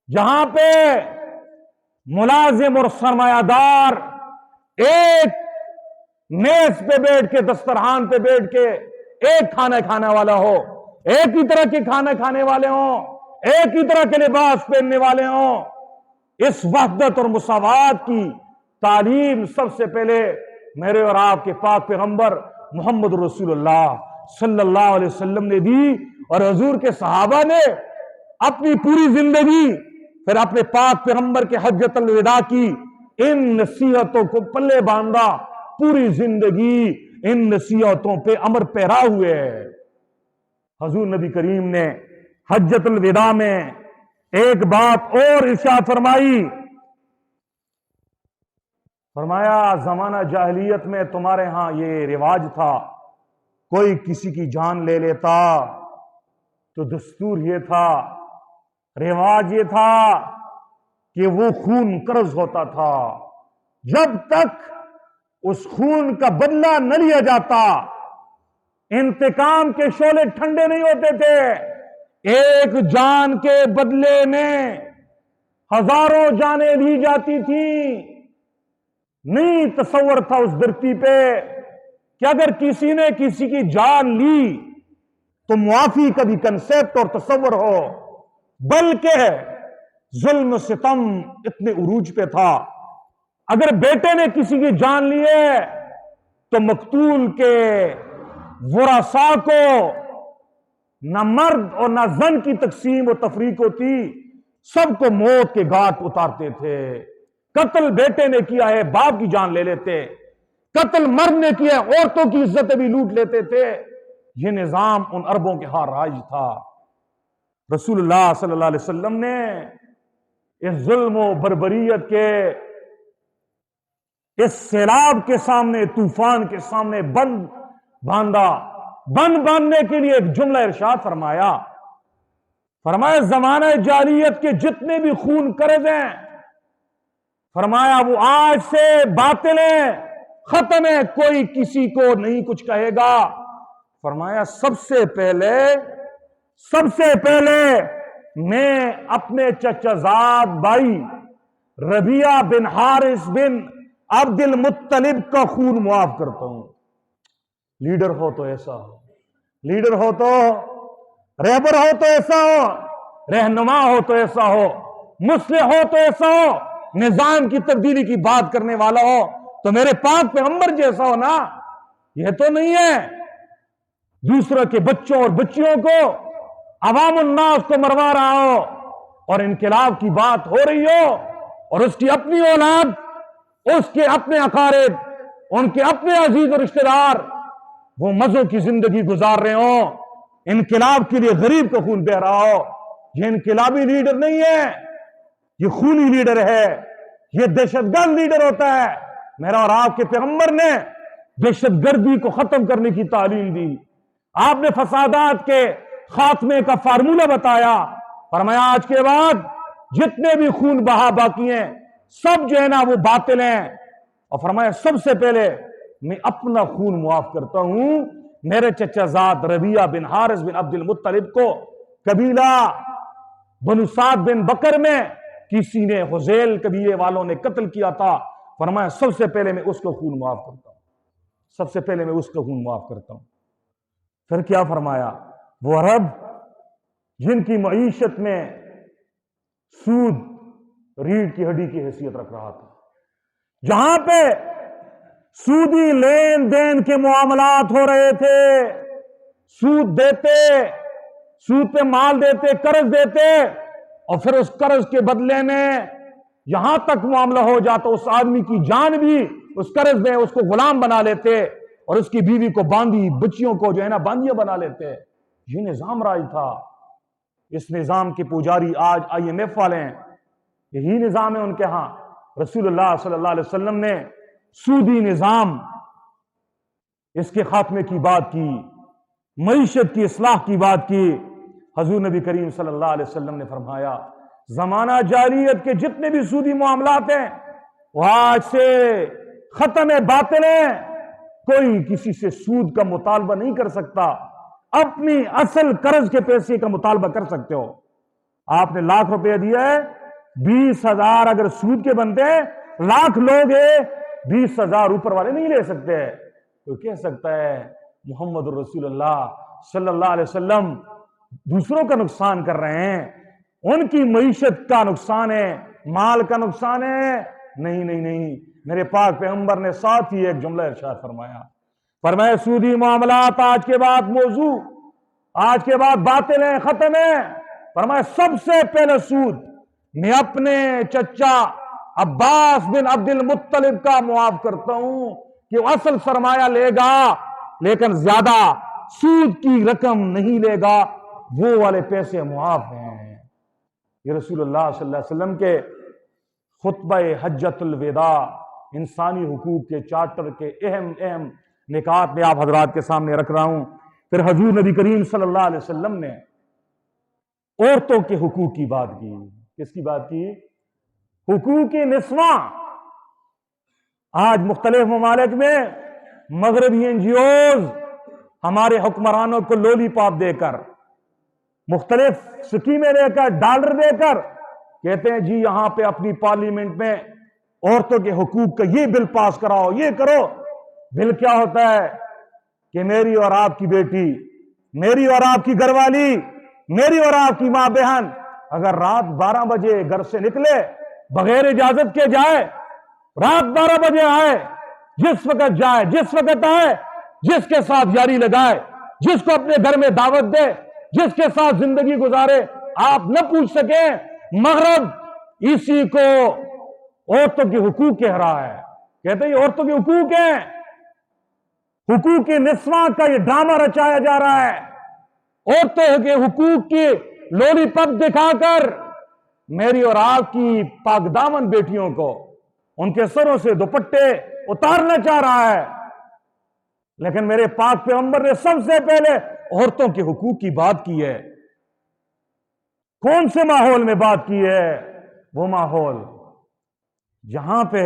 جہاں پہ ملازم اور سرمایہ دار ایک میز پہ بیٹھ کے، دسترخوان پہ بیٹھ کے ایک کھانا کھانے والا ہو، ایک ہی طرح کے کھانا کھانے والے ہوں، ایک ہی طرح کے لباس پہننے والے ہوں؟ اس وحدت اور مساوات کی تعلیم سب سے پہلے میرے اور آپ کے پاک پیغمبر محمد رسول اللہ صلی اللہ علیہ وسلم نے دی، اور حضور کے صحابہ نے اپنی پوری زندگی پھر اپنے پاک پیغمبر کے حجۃ الوداع کی ان نصیحتوں کو پلے باندھا، پوری زندگی ان نصیحتوں پہ عمل پیرا ہوئے. حضور نبی کریم نے حجۃ الوداع میں ایک بات اور ارشاد فرمائی. فرمایا زمانہ جاہلیت میں تمہارے ہاں یہ رواج تھا، کوئی کسی کی جان لے لیتا تو دستور یہ تھا، رواج یہ تھا کہ وہ خون قرض ہوتا تھا. جب تک اس خون کا بدلہ نہ لیا جاتا انتقام کے شعلے ٹھنڈے نہیں ہوتے تھے. ایک جان کے بدلے میں ہزاروں جانیں لی جاتی تھیں. نہیں تصور تھا اس دھرتی پہ کہ اگر کسی نے کسی کی جان لی تو معافی کا بھی کنسیپٹ اور تصور ہو، بلکہ ظلم و ستم اتنے عروج پہ تھا. اگر بیٹے نے کسی کی جان لی ہے تو مقتول کے ورثاء کو نہ مرد اور نہ زن کی تقسیم و تفریق ہوتی، سب کو موت کے گھاٹ اتارتے تھے. قتل بیٹے نے کیا ہے باپ کی جان لے لیتے، قتل مرد نے کیا ہے عورتوں کی عزتیں بھی لوٹ لیتے تھے. یہ نظام ان عربوں کے ہاں رائج تھا. رسول اللہ صلی اللہ علیہ وسلم نے اس ظلم و بربریت کے اس سیلاب کے سامنے، طوفان کے سامنے بند باندھا. بند باندھنے کے لیے ایک جملہ ارشاد فرمایا. فرمایا زمانہ جاہلیت کے جتنے بھی خون قرض ہیں، فرمایا وہ آج سے باطل ہیں، ختم ہے، کوئی کسی کو نہیں کچھ کہے گا. فرمایا سب سے پہلے میں اپنے چچا زاد بھائی ربیعہ بن حارث بن عبد المطلب کا خون معاف کرتا ہوں. لیڈر ہو تو ایسا ہو، لیڈر ہو تو، رہبر ہو تو ایسا ہو، رہنما ہو تو ایسا ہو، مصلح ہو تو ایسا ہو، نظام کی تبدیلی کی بات کرنے والا ہو تو میرے پاک پیغمبر جیسا ہو نا. یہ تو نہیں ہے دوسروں کے بچوں اور بچیوں کو، عوام الناس کو مروا رہا ہو اور انقلاب کی بات ہو رہی ہو اور اس کی اپنی اولاد، اس کے اپنے اقارب، ان کے اپنے عزیز اور رشتہ دار وہ مزوں کی زندگی گزار رہے ہوں، انقلاب کے لیے غریب کا خون بہ رہا ہو. یہ انقلابی لیڈر نہیں ہے، یہ خونی لیڈر ہے، یہ دہشت گرد لیڈر ہوتا ہے. میرا اور آپ کے پیغمبر نے دہشت گردی کو ختم کرنے کی تعلیم دی. آپ نے فسادات کے خاتمے کا فارمولہ بتایا. فرمایا آج کے بعد جتنے بھی خون بہا باقی ہیں سب جو ہے نا وہ باطل ہیں، اور فرمایا سب سے پہلے میں اپنا خون معاف کرتا ہوں، میرے چچا زاد ربیعہ بن حارث بن عبد المطلب کو قبیلہ بنو سعد بن بکر میں کسی نے حذیل قبیلے والوں نے قتل کیا تھا، فرمایا سب سے پہلے میں اس کو خون معاف کرتا ہوں، سب سے پہلے میں اس کو خون معاف کرتا ہوں۔ پھر کیا فرمایا؟ وہ عرب جن کی معیشت میں سود ریڑھ کی ہڈی کی حیثیت رکھ رہا تھا، جہاں پہ سودی لین دین کے معاملات ہو رہے تھے، سود دیتے، سود پہ مال دیتے، قرض دیتے، اور پھر اس قرض کے بدلے میں یہاں تک معاملہ ہو جاتا اس آدمی کی جان بھی اس قرض میں اس کو غلام بنا لیتے، اور اس کی بیوی کو باندی، بچیوں کو جو ہے نا باندیاں بنا لیتے۔ یہ نظام راج تھا۔ اس نظام کے پجاری آج IMF والے ہیں، یہی نظام ہے ان کے ہاں۔ رسول اللہ صلی اللہ علیہ وسلم نے سودی نظام اس کے خاتمے کی بات کی، معیشت کی اصلاح کی بات کی۔ حضور نبی کریم صلی اللہ علیہ وسلم نے فرمایا زمانہ جاہلیت کے جتنے بھی سودی معاملات ہیں وہ آج سے ختم ہے، باطل ہیں۔ کوئی کسی سے سود کا مطالبہ نہیں کر سکتا، اپنی اصل قرض کے پیسے کا مطالبہ کر سکتے ہو۔ آپ نے ₹1,00,000 دیا ہے، 20,000 اگر سود کے بنتے ہیں، لاکھ لوگ ہیں، 20,000 اوپر والے نہیں لے سکتے۔ تو کہہ سکتا ہے محمد رسول اللہ صلی اللہ علیہ وسلم دوسروں کا نقصان کر رہے ہیں، ان کی معیشت کا نقصان ہے، مال کا نقصان ہے؟ نہیں نہیں نہیں، میرے پاک پیغمبر نے ساتھ ہی ایک جملہ ارشاد فرمایا سودی معاملات آج کے بعد موضوع، آج کے بعد باطل ہیں، ختم ہیں۔ فرمایا سب سے پہلے سود میں اپنے چچا عباس بن عبد المطلب کا معاف کرتا ہوں کہ وہ اصل سرمایہ لے گا لیکن زیادہ سود کی رقم نہیں لے گا، وہ والے پیسے معاف ہیں۔ یہ رسول اللہ صلی اللہ علیہ وسلم کے خطبہ حجۃ الوداع انسانی حقوق کے چارٹر کے اہم نکات میں آپ حضرات کے سامنے رکھ رہا ہوں۔ پھر حضور نبی کریم صلی اللہ علیہ وسلم نے عورتوں کے حقوق کی بات کی۔ کس کی بات کی؟ حقوق نسواں۔ آج مختلف ممالک میں مغربی NGOs ہمارے حکمرانوں کو لولی پاپ دے کر، مختلف سکیمیں دے کر، ڈالر دے کر کہتے ہیں جی یہاں پہ اپنی پارلیمنٹ میں عورتوں کے حقوق کا یہ بل پاس کراؤ، یہ کرو۔ بل کیا ہوتا ہے کہ میری اور آپ کی بیٹی، میری اور آپ کی گھر والی، میری اور آپ کی ماں بہن اگر رات 12 بجے گھر سے نکلے بغیر اجازت کے جائے، رات 12 بجے آئے، جس وقت جائے، جس وقت آئے، جس کے ساتھ یاری لگائے، جس کو اپنے گھر میں دعوت دے، جس کے ساتھ زندگی گزارے، آپ نہ پوچھ سکیں۔ مغرب اسی کو عورتوں کے حقوق کہہ رہا ہے، کہتے ہیں یہ عورتوں کے حقوق ہیں۔ حقوق نسواں کا یہ ڈرامہ رچایا جا رہا ہے، عورتوں کے حقوق کی لولی پاپ دکھا کر میری اور آپ کی پاک دامن بیٹیوں کو ان کے سروں سے دوپٹے اتارنا چاہ رہا ہے۔ لیکن میرے پاک پیغمبر نے سب سے پہلے عورتوں کے حقوق کی بات کی ہے۔ کون سے ماحول میں بات کی ہے؟ وہ ماحول جہاں پہ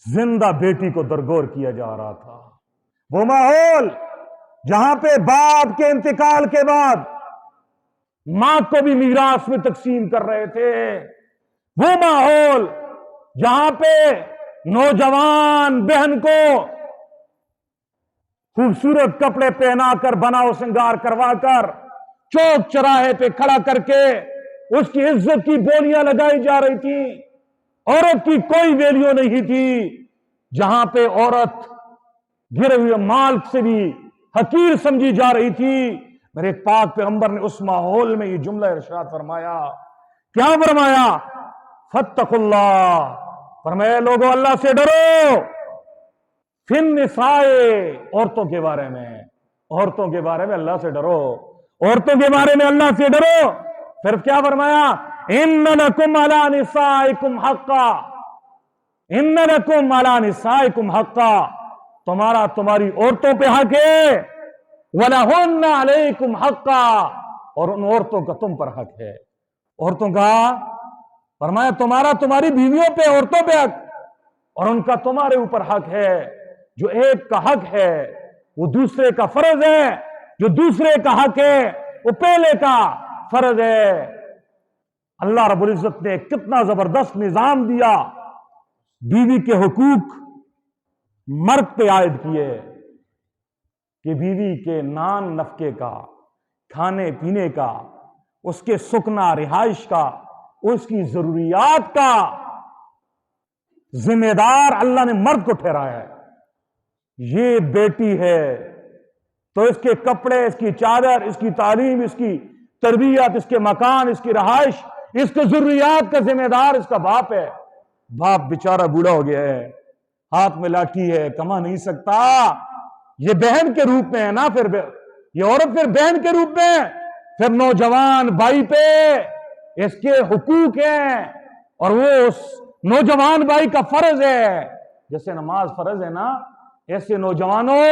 زندہ بیٹی کو درگور کیا جا رہا تھا، وہ ماحول جہاں پہ باپ کے انتقال کے بعد ماں کو بھی میراث میں تقسیم کر رہے تھے، وہ ماحول جہاں پہ نوجوان بہن کو خوبصورت کپڑے پہنا کر، بناؤ سنگار کروا کر، چوک چراہے پہ کھڑا کر کے اس کی عزت کی بولیاں لگائی جا رہی تھی، عورت کی کوئی ویلیو نہیں تھی، جہاں پہ عورت گرے ہوئے مال سے بھی حقیر سمجھی جا رہی تھی۔ میرے پاک پیغمبر نے اس ماحول میں یہ جملہ ارشاد فرمایا، کیا فرمایا؟ فاتقوا اللہ، فرمایا لوگوں اللہ سے ڈرو، فی النساء، عورتوں کے بارے میں، عورتوں کے بارے میں اللہ سے ڈرو، عورتوں کے بارے میں اللہ سے ڈرو۔ پھر کیا فرمایا؟ ان لکم علی نسائکم حقا، ان لکم علی نسائکم حقا، تمہارا تمہاری عورتوں پہ حق ہے، وَلَهُنَّ عَلَيْكُمْ حَقًّا، اور ان عورتوں کا تم پر حق ہے۔ عورتوں کا فرمایا تمہارا تمہاری بیویوں پہ عورتوں پہ حق اور ان کا تمہارے اوپر حق ہے. جو ایک کا حق ہے وہ دوسرے کا فرض ہے, جو دوسرے کا حق ہے وہ پہلے کا فرض ہے. اللہ رب العزت نے کتنا زبردست نظام دیا, بیوی کے حقوق مرد پہ عائد کیے کہ بیوی کے نان نفقے کا, کھانے پینے کا, اس کے سکنا رہائش کا, اس کی ضروریات کا ذمہ دار اللہ نے مرد کو ٹھہرایا ہے. یہ بیٹی ہے تو اس کے کپڑے, اس کی چادر, اس کی تعلیم, اس کی تربیت, اس کے مکان, اس کی رہائش, اس کے ضروریات کا ذمہ دار اس کا باپ ہے. باپ بیچارہ بوڑھا ہو گیا ہے, ہاتھ میں لاٹھی ہے, کما نہیں سکتا. یہ بہن کے روپ میں ہے نا, پھر یہ عورت پھر بہن کے روپ میں, پھر نوجوان بھائی پہ اس کے حقوق ہیں اور وہ اس نوجوان بھائی کا فرض ہے. جیسے نماز فرض ہے نا, ایسے نوجوانوں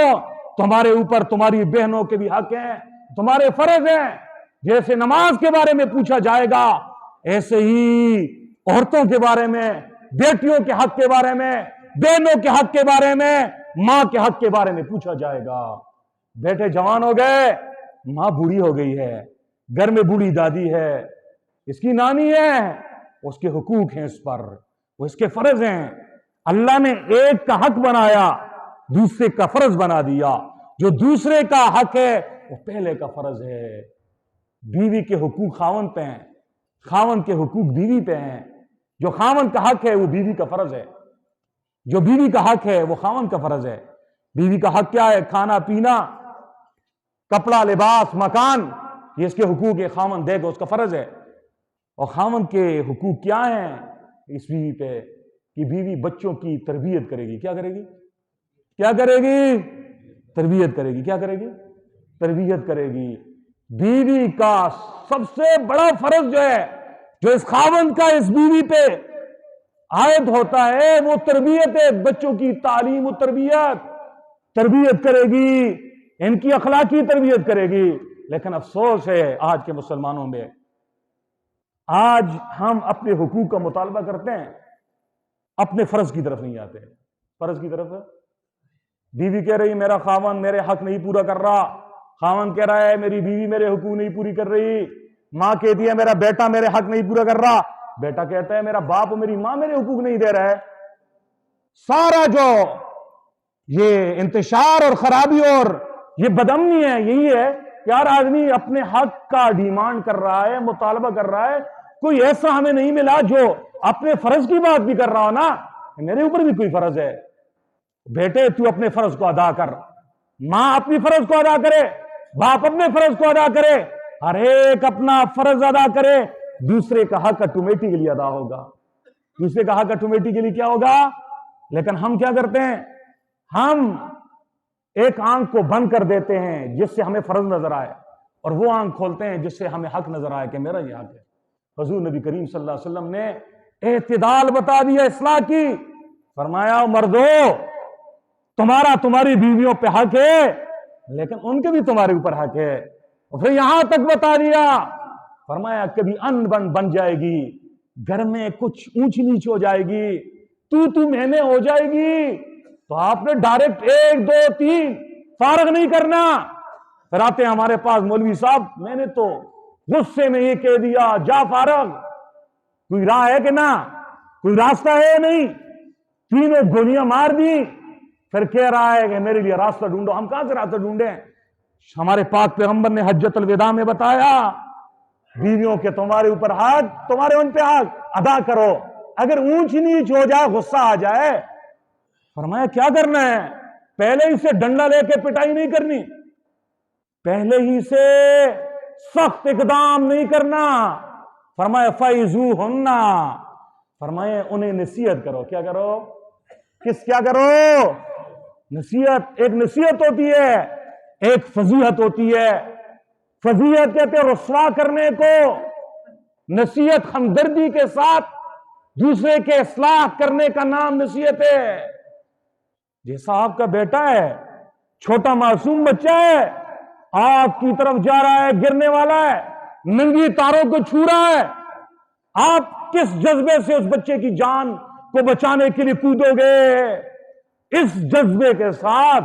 تمہارے اوپر تمہاری بہنوں کے بھی حق ہیں, تمہارے فرض ہیں. جیسے نماز کے بارے میں پوچھا جائے گا ایسے ہی عورتوں کے بارے میں, بیٹیوں کے حق کے بارے میں, بہنوں کے حق کے بارے میں, ماں کے حق کے بارے میں پوچھا جائے گا. بیٹے جوان ہو گئے, ماں بوڑھی ہو گئی ہے, گھر میں بوڑھی دادی ہے, اس کی نانی ہے, اس کے حقوق ہیں اس پر, وہ اس کے فرض ہیں. اللہ نے ایک کا حق بنایا, دوسرے کا فرض بنا دیا. جو دوسرے کا حق ہے وہ پہلے کا فرض ہے. بیوی کے حقوق خاوند پہ ہیں, خاوند کے حقوق بیوی پہ ہیں. جو خاوند کا حق ہے وہ بیوی کا فرض ہے, جو بیوی کا حق ہے وہ خاوند کا فرض ہے. بیوی کا حق کیا ہے؟ کھانا پینا, کپڑا, لباس, مکان, یہ اس کے حقوق ہے, خاوند دے گا, اس کا فرض ہے. اور خاوند کے حقوق کیا ہیں اس بیوی پہ کہ بیوی بچوں کی تربیت کرے گی. کیا کرے گی؟ کیا کرے گی؟ تربیت کرے گی. کیا کرے گی؟ تربیت کرے گی. بیوی کا سب سے بڑا فرض جو ہے, جو اس خاوند کا اس بیوی پہ عائد ہوتا ہے, وہ تربیت ہے. بچوں کی تعلیم و تربیت کرے گی, ان کی اخلاقی تربیت کرے گی. لیکن افسوس ہے آج کے مسلمانوں میں, آج ہم اپنے حقوق کا مطالبہ کرتے ہیں, اپنے فرض کی طرف نہیں آتے. فرض کی طرف بیوی کہہ رہی میرا خاوند میرے حق نہیں پورا کر رہا, خاوند کہہ رہا ہے میری بیوی میرے حقوق نہیں پوری کر رہی, ماں کہتی ہے میرا بیٹا میرے حق نہیں پورا کر رہا, بیٹا کہتا ہے میرا باپ اور میری ماں میرے حقوق نہیں دے رہا ہے. سارا جو یہ انتشار اور خرابی اور یہ بدامنی ہے یہی ہے کہ ہر آدمی اپنے حق کا ڈیمانڈ کر رہا ہے, مطالبہ کر رہا ہے. کوئی ایسا ہمیں نہیں ملا جو اپنے فرض کی بات بھی کر رہا ہو نا, میرے اوپر بھی کوئی فرض ہے. بیٹے تو اپنے فرض کو ادا کر, ماں اپنی فرض کو ادا کرے, باپ اپنے فرض کو ادا کرے, ہر ایک اپنا فرض ادا کرے, دوسرے کا حق آٹومیٹکلی ادا ہوگا. دوسرے کا حق آٹومیٹکلی کیا ہوگا. لیکن ہم کیا کرتے ہیں, ہم ایک آنکھ کو بند کر دیتے ہیں جس سے ہمیں فرض نظر آئے, اور وہ آنکھ کھولتے ہیں جس سے ہمیں حق نظر آئے کہ میرا یہ حق ہے. حضور نبی کریم صلی اللہ علیہ وسلم نے اعتدال بتا دیا اصلاح کی. فرمایا مردو تمہارا تمہاری بیویوں پہ حق ہے, لیکن ان کے بھی تمہارے اوپر حق ہے. اور پھر یہاں تک بتا دیا, فرمایا کبھی ان بن جائے گی, گھر میں کچھ اونچ نیچ ہو جائے گی, تو مہینے ہو جائے گی, تو آپ نے ڈائریکٹ 1 2 3 فارغ نہیں کرنا. پھر آتے ہیں ہمارے پاس مولوی صاحب, میں نے تو غصے میں یہ کہہ دیا جا فارغ. کوئی راہ ہے کہ نہ, کوئی راستہ ہے نہیں, 3 گولیاں مار دی, پھر کہہ رہا ہے کہ میرے لیے راستہ ڈھونڈو. ہم کہاں سے راستہ ڈھونڈیں؟ ہمارے پاک پیغمبر نے حجۃ الوداع میں بتایا بیویوں کے تمہارے اوپر حق, تمہارے ان پہ حق ادا کرو. اگر اونچ نیچ ہو جائے, غصہ آ جائے, فرمایا کیا کرنا ہے؟ پہلے ہی سے ڈنڈا لے کے پٹائی نہیں کرنی, پہلے ہی سے سخت اقدام نہیں کرنا. فرمایا فَإِذُوهُنَّ, فرمایا انہیں نصیحت کرو. کیا کرو؟ کیا کرو؟ نصیحت. ایک نصیحت ہوتی ہے, ایک فضیحت ہوتی ہے. فضیحت کہتے ہیں رسوا کرنے کو, نصیحت ہمدردی کے ساتھ دوسرے کے اصلاح کرنے کا نام نصیحت ہے. جیسا آپ کا بیٹا ہے, چھوٹا معصوم بچہ ہے, آپ کی طرف جا رہا ہے, گرنے والا ہے, ننگی تاروں کو چھو رہا ہے, آپ کس جذبے سے اس بچے کی جان کو بچانے کے لیے کودو گے؟ اس جذبے کے ساتھ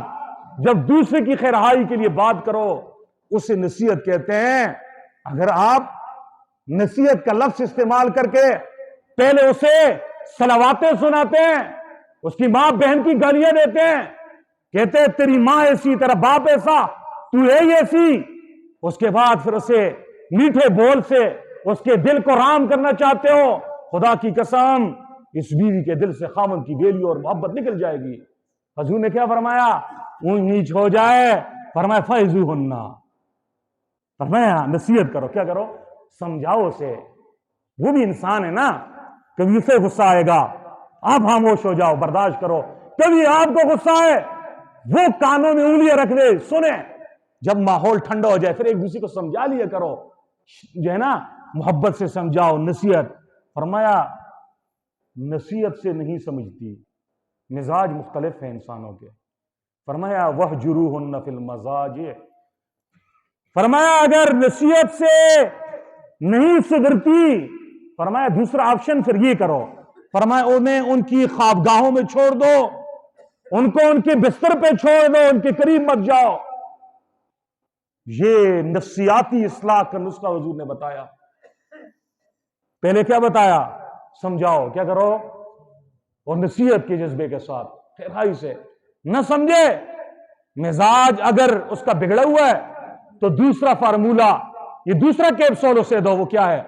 جب دوسرے کی خیرہائی کے لیے بات کرو، اسے نصیحت کہتے ہیں۔ اگر آپ نصیحت کا لفظ استعمال کر کے پہلے اسے صلواتیں سناتے ہیں، اس کی ماں بہن کی گالیاں دیتے ہیں، کہتے ہیں تیری ماں ایسی، تیرا باپ ایسا، تو ہے ہی ایسی، اس کے بعد پھر اسے میٹھے بول سے اس کے دل کو رام کرنا چاہتے ہو، خدا کی قسم اس بیوی کے دل سے خاوند کی ویلیو اور محبت نکل جائے گی۔ حضور نے کیا فرمایا؟ اونچ نیچ ہو جائے، فرمایا فَإِذُوهُنَّ، فرمایا نصیحت کرو، کیا کرو؟ سمجھاؤ اسے، وہ بھی انسان ہے نا، کبھی اسے غصہ آئے گا، آپ خاموش ہو جاؤ، برداشت کرو، کبھی آپ کو غصہ آئے وہ کانوں میں انگلیاں رکھ دے، سنیں، جب ماحول ٹھنڈا ہو جائے پھر ایک دوسرے کو سمجھا لیا کرو، جو ہے نا محبت سے سمجھاؤ، نصیحت۔ فرمایا نصیحت سے نہیں سمجھتی، مزاج مختلف ہیں انسانوں کے۔ فرمایا وَهْجُرُوهُنَّ فِي الْمَضَاجِعِ، فرمایا اگر نصیحت سے نہیں سدھرتی، فرمایا دوسرا آپشن پھر یہ کرو، فرمایا انہیں ان کی خوابگاہوں میں چھوڑ دو، ان کو ان کے بستر پہ چھوڑ دو، ان کے قریب مت جاؤ۔ یہ نفسیاتی اصلاح کا نسخہ حضور نے بتایا۔ پہلے کیا بتایا؟ سمجھاؤ، کیا کرو؟ اور نصیحت کے جذبے کے ساتھ خیرائی سے، نہ سمجھے مزاج اگر اس کا بگڑا ہوا ہے تو دوسرا فارمولہ، یہ دوسرا کیپسول اسے دو، وہ کیا ہے؟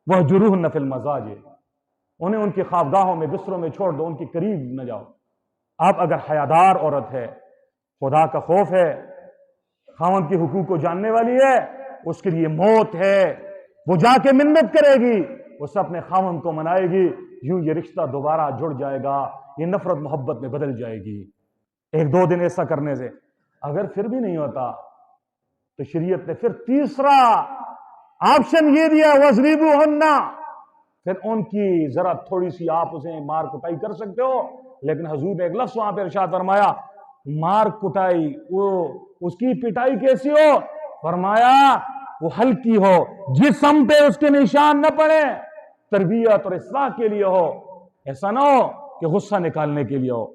وَهْجُرُوهُنَّ فِي الْمَضَاجِعِ، انہیں ان کی خوابگاہوں میں بستروں میں چھوڑ دو، ان کے قریب نہ جاؤ۔ آپ اگر حیادار عورت ہے، خدا کا خوف ہے، خاوند کے حقوق کو جاننے والی ہے، اس کے لیے موت ہے، وہ جا کے منت کرے گی، اس اپنے خاوند کو منائے گی، یوں یہ رشتہ دوبارہ جڑ جائے گا، یہ نفرت محبت میں بدل جائے گی ایک دو دن ایسا کرنے سے۔ اگر پھر بھی نہیں ہوتا تو شریعت نے پھر تیسرا آپشن یہ دیا وَاضْرِبُوهُنَّ، پھر ان کی ذرا تھوڑی سی آپ اسے مار کٹائی کر سکتے ہو، لیکن حضور نے ایک لفظ وہاں پہ ارشاد فرمایا، مار کٹائی، وہ اس کی پٹائی کیسی ہو؟ فرمایا وہ ہلکی ہو، جسم پہ اس کے نشان نہ پڑے، تربیت اور اصلاح کے لیے ہو، ایسا نہ ہو کہ غصہ نکالنے کے لیے ہو۔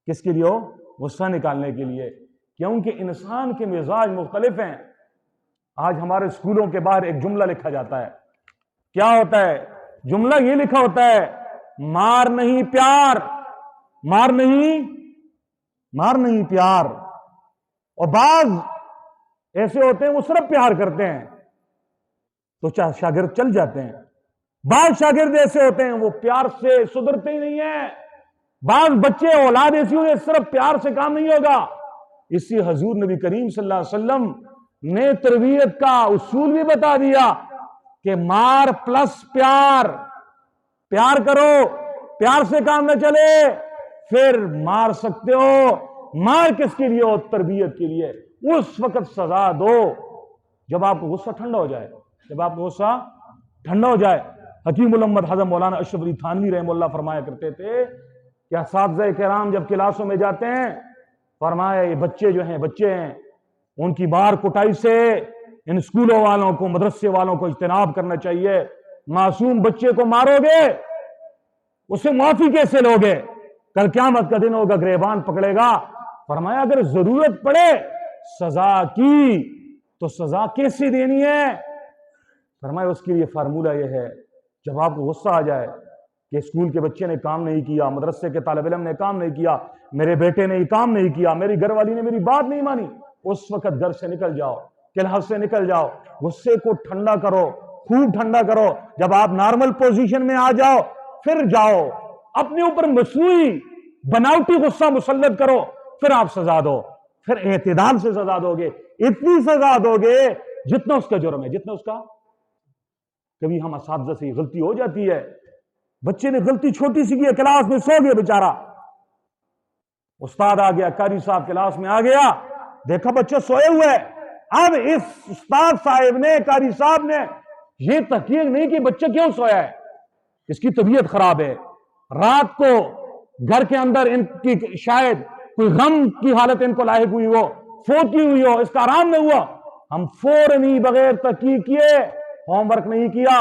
کس کے لیے ہو؟ غصہ نکالنے کے لیے، کیونکہ انسان کے مزاج مختلف ہیں۔ آج ہمارے اسکولوں کے باہر ایک جملہ لکھا جاتا ہے، کیا ہوتا ہے جملہ؟ یہ لکھا ہوتا ہے مار نہیں پیار، مار نہیں پیار۔ اور بعض ایسے ہوتے ہیں وہ صرف پیار کرتے ہیں تو شاگرد چل جاتے ہیں، بعض شاگرد ایسے ہوتے ہیں وہ پیار سے سدھرتے ہی نہیں ہیں، بعض بچے اولاد ایسی ہوئے صرف پیار سے کام نہیں ہوگا۔ اسی حضور نبی کریم صلی اللہ علیہ وسلم نے تربیت کا اصول بھی بتا دیا کہ مار پلس پیار، پیار کرو، پیار سے کام نہ چلے پھر مار سکتے ہو۔ مار کس کے لیے ہو؟ تربیت کے لیے۔ اس وقت سزا دو جب آپ کو غصہ ٹھنڈا ہو جائے، جب آپ کو غصہ ٹھنڈا ہو جائے۔ حکیم الامت حضرت مولانا اشرف علی تھانوی رحمہ اللہ فرمایا کرتے تھے کہ اساتذہ کرام جب کلاسوں میں جاتے ہیں، فرمایا یہ بچے جو ہیں، بچے ہیں، ان کی مار کٹائی سے ان اسکولوں والوں کو، مدرسے والوں کو اجتناب کرنا چاہیے۔ معصوم بچے کو مارو گے، اسے معافی کیسے لوگے؟ کل قیامت کا دن ہوگا، گریبان پکڑے گا۔ فرمایا اگر ضرورت پڑے سزا کی تو سزا کیسے دینی ہے؟ فرمایا اس کے لیے فارمولہ یہ ہے، جب آپ کو غصہ آ جائے کہ اسکول کے بچے نے کام نہیں کیا، مدرسے کے طالب علم نے کام نہیں کیا، میرے بیٹے نے کام نہیں کیا، میری گھر والی نے میری بات نہیں مانی، اس وقت گھر سے نکل جاؤ، کلاس سے نکل جاؤ، غصے کو ٹھنڈا کرو، خوب ٹھنڈا کرو۔ جب آپ نارمل پوزیشن میں آ جاؤ پھر جاؤ، اپنے اوپر مصنوعی بناوٹی غصہ مسلط کرو، پھر آپ سزا دو، پھر اعتدال سے سزا دو گے، اتنی سزا دو گے جتنا اس کا جرم ہے، جتنا اس کا۔ کبھی ہم اساتذہ سے غلطی ہو جاتی ہے، بچے نے غلطی چھوٹی سی کی ہے، کلاس میں سو گیا بیچارہ، استاد آ گیا، قاری صاحب کلاس میں آ گیا، دیکھا بچہ سوئے ہوئے، اب اس استاد صاحب نے، قاری صاحب نے یہ تحقیق نہیں کہ بچہ کیوں سویا ہے، اس کی طبیعت خراب ہے، رات کو گھر کے اندر ان کی شاید کوئی غم کی حالت ان کو لاحق ہوئی ہو، فوت کی ہوئی ہو، اس کا آرام نہ ہوا۔ ہم فوراً ہی بغیر تحقیق کیے، ہوم ورک نہیں کیا،